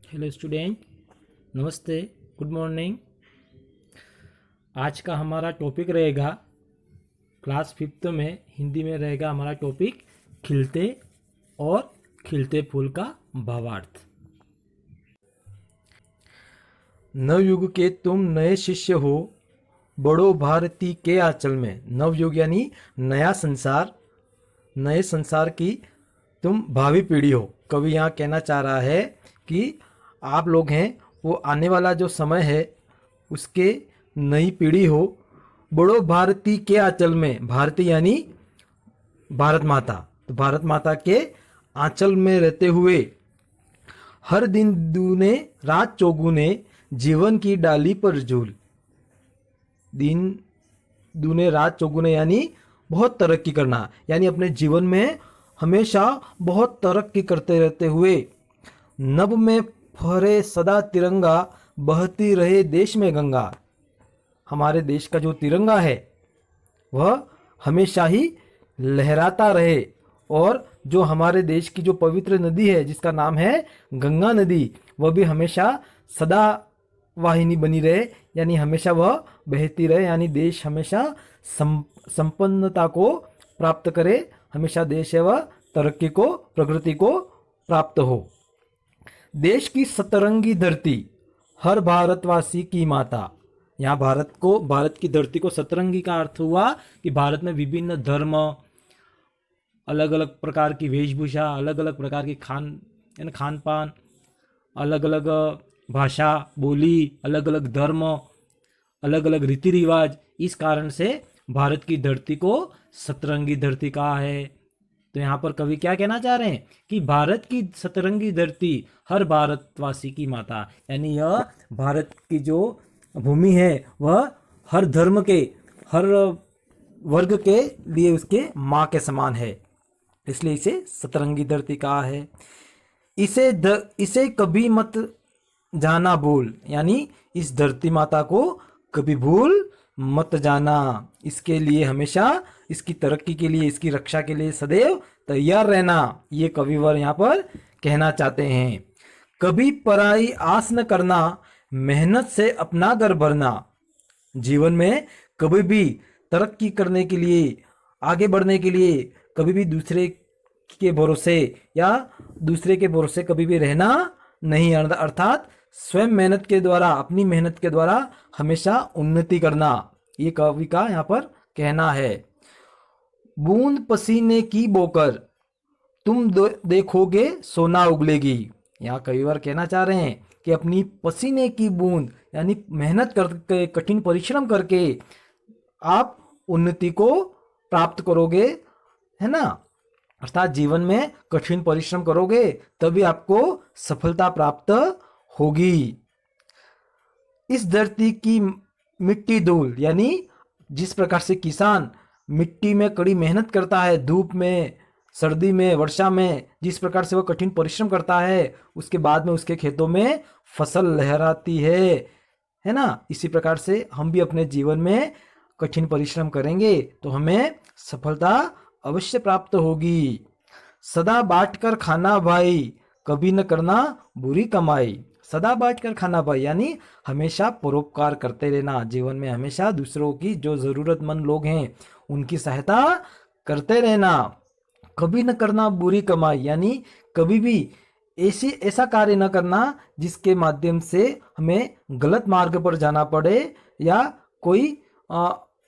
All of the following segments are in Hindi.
हेलो स्टूडेंट, नमस्ते, गुड मॉर्निंग। आज का हमारा टॉपिक रहेगा क्लास फिफ्थ में हिंदी में रहेगा हमारा टॉपिक खिलते और खिलते फूल का भावार्थ। नवयुग के तुम नए शिष्य हो, बड़ो भारती के आंचल में। नवयुग यानी नया संसार, नए संसार की तुम भावी पीढ़ी हो। कवि यहाँ कहना चाह रहा है कि आप लोग हैं वो आने वाला जो समय है उसके नई पीढ़ी हो। बड़ो भारती के आंचल में, भारती यानी भारत माता, तो भारत माता के आंचल में रहते हुए हर दिन दूने रात चौगुने जीवन की डाली पर झूल। दिन दूने रात चौगुने यानी बहुत तरक्की करना, यानी अपने जीवन में हमेशा बहुत तरक्की करते रहते हुए नभ में फहरे सदा तिरंगा, बहती रहे देश में गंगा। हमारे देश का जो तिरंगा है वह हमेशा ही लहराता रहे, और जो हमारे देश की जो पवित्र नदी है जिसका नाम है गंगा नदी, वह भी हमेशा सदा वाहिनी बनी रहे, यानी हमेशा वह बहती रहे, यानी देश हमेशा संपन्नता को प्राप्त करे, हमेशा देश है वह तरक्की को, प्रगति को प्राप्त हो। देश की सतरंगी धरती, हर भारतवासी की माता। यहाँ भारत की धरती को सतरंगी का अर्थ हुआ कि भारत में विभिन्न धर्म, अलग अलग प्रकार की वेशभूषा, अलग अलग प्रकार की खान पान, अलग अलग भाषा बोली, अलग अलग धर्म, अलग अलग रीति रिवाज, इस कारण से भारत की धरती को सतरंगी धरती कहा है। तो यहाँ पर कवि क्या कहना चाह रहे हैं कि भारत की सतरंगी धरती हर भारतवासी की माता, यानी यह भारत की जो भूमि है वह हर धर्म के, हर वर्ग के लिए उसके माँ के समान है, इसलिए इसे सतरंगी धरती कहा है। इसे कभी मत जाना भूल, यानी इस धरती माता को कभी भूल मत जाना, इसके लिए हमेशा, इसकी तरक्की के लिए, इसकी रक्षा के लिए सदैव तैयार रहना, ये कविवर यहाँ पर कहना चाहते हैं। कभी पराई आस न करना, मेहनत से अपना घर भरना। जीवन में कभी भी तरक्की करने के लिए, आगे बढ़ने के लिए कभी भी दूसरे के भरोसे या दूसरे के भरोसे कभी भी रहना नहीं, अर्थात स्वयं मेहनत के द्वारा, अपनी मेहनत के द्वारा हमेशा उन्नति करना, ये कवि का यहाँ पर कहना है। बूंद पसीने की बोकर तुम देखोगे सोना उगलेगी। यहाँ कविवर कहना चाह रहे हैं कि अपनी पसीने की बूंद, यानी मेहनत करके, कठिन परिश्रम करके आप उन्नति को प्राप्त करोगे, है ना। अर्थात जीवन में कठिन परिश्रम करोगे तभी आपको सफलता प्राप्त होगी। इस धरती की मिट्टी धूल, यानी जिस प्रकार से किसान मिट्टी में कड़ी मेहनत करता है, धूप में, सर्दी में, वर्षा में, जिस प्रकार से वह कठिन परिश्रम करता है, उसके बाद में उसके खेतों में फसल लहराती है ना। इसी प्रकार से हम भी अपने जीवन में कठिन परिश्रम करेंगे तो हमें सफलता अवश्य प्राप्त होगी। सदा बांटकर खाना भाई, कभी न करना बुरी कमाई। सदा बांटकर खाना भाई, यानी हमेशा परोपकार करते रहना, जीवन में हमेशा दूसरों की, जो जरूरतमंद लोग हैं उनकी सहायता करते रहना। कभी न करना बुरी कमाई, यानी कभी भी ऐसा कार्य न करना जिसके माध्यम से हमें गलत मार्ग पर जाना पड़े, या कोई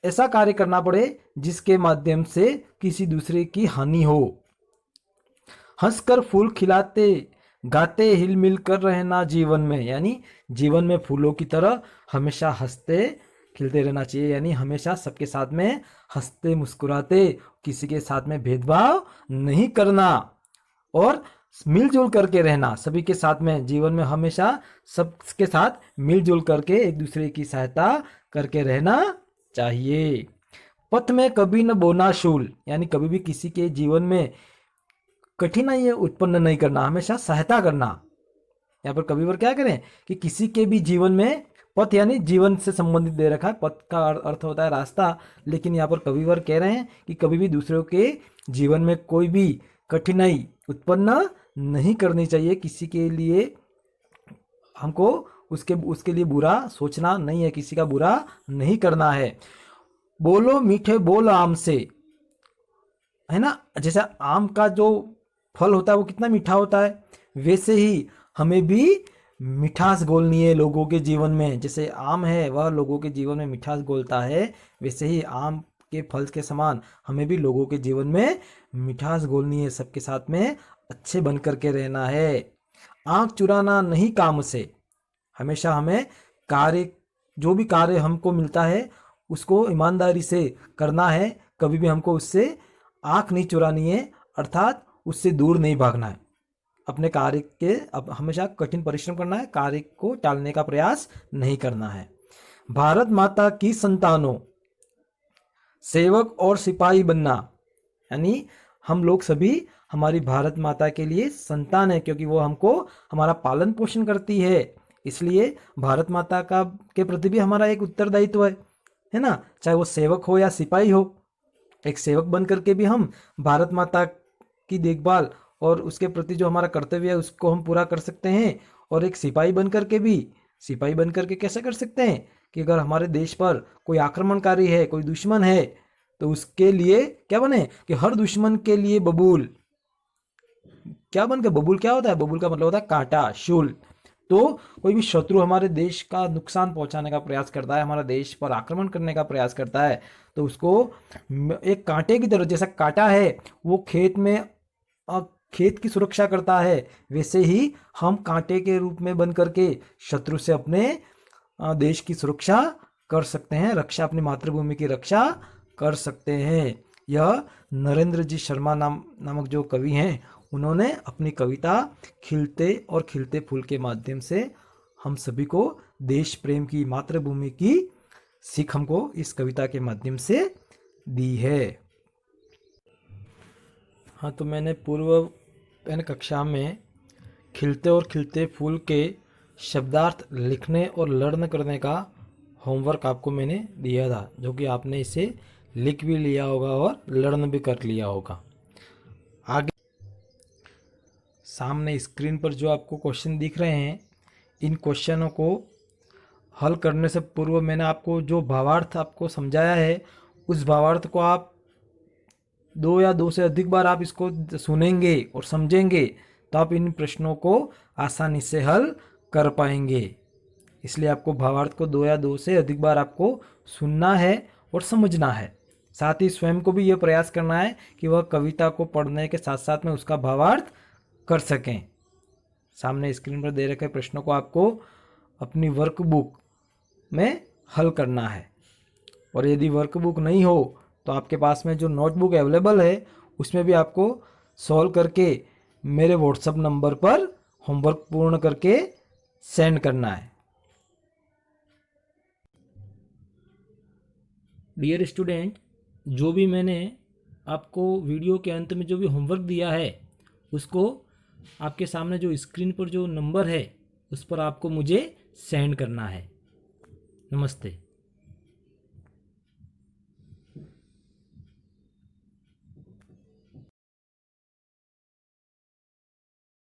ऐसा कार्य करना पड़े जिसके माध्यम से किसी दूसरे की हानि हो। हंसकर फूल खिलाते गाते हिलमिल कर रहना जीवन में, यानी जीवन में फूलों की तरह हमेशा हंसते खिलते रहना चाहिए, यानी हमेशा सबके साथ में हंसते मुस्कुराते, किसी के साथ में भेदभाव नहीं करना और मिलजुल करके रहना, सभी के साथ में, जीवन में हमेशा सबके साथ मिलजुल करके एक दूसरे की सहायता करके रहना चाहिए। पथ में कभी न बोना शूल, यानी कभी भी किसी के जीवन में कठिनाई उत्पन्न नहीं करना, हमेशा सहायता करना। यहाँ पर कविवर क्या करें कि किसी के भी जीवन में, पथ यानी जीवन से संबंधित दे रखा है, पथ का अर्थ होता है रास्ता, लेकिन यहाँ पर कविवर कह रहे हैं कि कभी भी दूसरों के जीवन में कोई भी कठिनाई उत्पन्न नहीं करनी चाहिए, किसी के लिए हमको उसके लिए बुरा सोचना नहीं है, किसी का बुरा नहीं करना है। बोलो मीठे बोल आम से, है ना। जैसे आम का जो फल होता है वो कितना मीठा होता है, वैसे ही हमें भी मिठास घोलनी है लोगों के जीवन में। जैसे आम है वह लोगों के जीवन में मिठास घोलता है, वैसे ही आम के फल के समान हमें भी लोगों के जीवन में मिठास घोलनी है, सबके साथ में अच्छे बन करके रहना है। आंख चुराना नहीं काम से, हमेशा हमें कार्य, जो भी कार्य हमको मिलता है उसको ईमानदारी से करना है, कभी भी हमको उससे आंख नहीं चुरानी है, अर्थात उससे दूर नहीं भागना है। अपने कार्य के अब हमेशा कठिन परिश्रम करना है, कार्य को टालने का प्रयास नहीं करना है। भारत माता की संतानों, सेवक और सिपाही बनना, यानी हम लोग सभी हमारी भारत माता के लिए संतान है, क्योंकि वो हमको हमारा पालन पोषण करती है। इसलिए भारत माता का के प्रति भी हमारा एक उत्तरदायित्व है ना, चाहे वो सेवक हो या सिपाही हो। एक सेवक बन करके भी हम भारत माता की देखभाल और उसके प्रति जो हमारा कर्तव्य है उसको हम पूरा कर सकते हैं। और एक सिपाही बन करके भी, सिपाही बन करके कैसे कर सकते हैं कि अगर हमारे देश पर कोई आक्रमणकारी है, कोई दुश्मन है, तो उसके लिए क्या बने कि हर दुश्मन के लिए बबूल, क्या बन के, बबूल क्या होता है, बबूल का मतलब होता है कांटा, शूल। तो कोई भी शत्रु हमारे देश का नुकसान पहुंचाने का प्रयास करता है, हमारा देश पर आक्रमण करने का प्रयास करता है, तो उसको एक कांटे की तरह, जैसा कांटा है वो खेत में खेत की सुरक्षा करता है, वैसे ही हम कांटे के रूप में बन करके शत्रु से अपने देश की सुरक्षा कर सकते हैं, रक्षा, अपनी मातृभूमि की रक्षा कर सकते हैं। यह नरेंद्र जी शर्मा नामक जो कवि हैं, उन्होंने अपनी कविता खिलते और खिलते फूल के माध्यम से हम सभी को देश प्रेम की, मातृभूमि की सीख हमको इस कविता के माध्यम से दी है। हाँ, तो मैंने पूर्व कक्षा में खिलते और खिलते फूल के शब्दार्थ लिखने और लर्न करने का होमवर्क आपको मैंने दिया था, जो कि आपने इसे लिख भी लिया होगा और लर्न भी कर लिया होगा। आगे सामने स्क्रीन पर जो आपको क्वेश्चन दिख रहे हैं, इन क्वेश्चनों को हल करने से पूर्व मैंने आपको जो भावार्थ आपको समझाया है, उस भावार्थ को आप 2 या 2 से अधिक बार आप इसको सुनेंगे और समझेंगे, तो आप इन प्रश्नों को आसानी से हल कर पाएंगे। इसलिए आपको भावार्थ को 2 या 2 से अधिक बार आपको सुनना है और समझना है। साथ ही स्वयं को भी यह प्रयास करना है कि वह कविता को पढ़ने के साथ साथ में उसका भावार्थ कर सकें। सामने स्क्रीन पर दे रखे प्रश्नों को आपको अपनी वर्कबुक में हल करना है, और यदि वर्कबुक नहीं हो तो आपके पास में जो नोटबुक अवेलेबल है उसमें भी आपको सॉल्व करके मेरे व्हाट्सएप नंबर पर होमवर्क पूर्ण करके सेंड करना है। डियर स्टूडेंट, जो भी मैंने आपको वीडियो के अंत में जो भी होमवर्क दिया है, उसको आपके सामने जो स्क्रीन पर जो नंबर है उस पर आपको मुझे सेंड करना है। नमस्ते।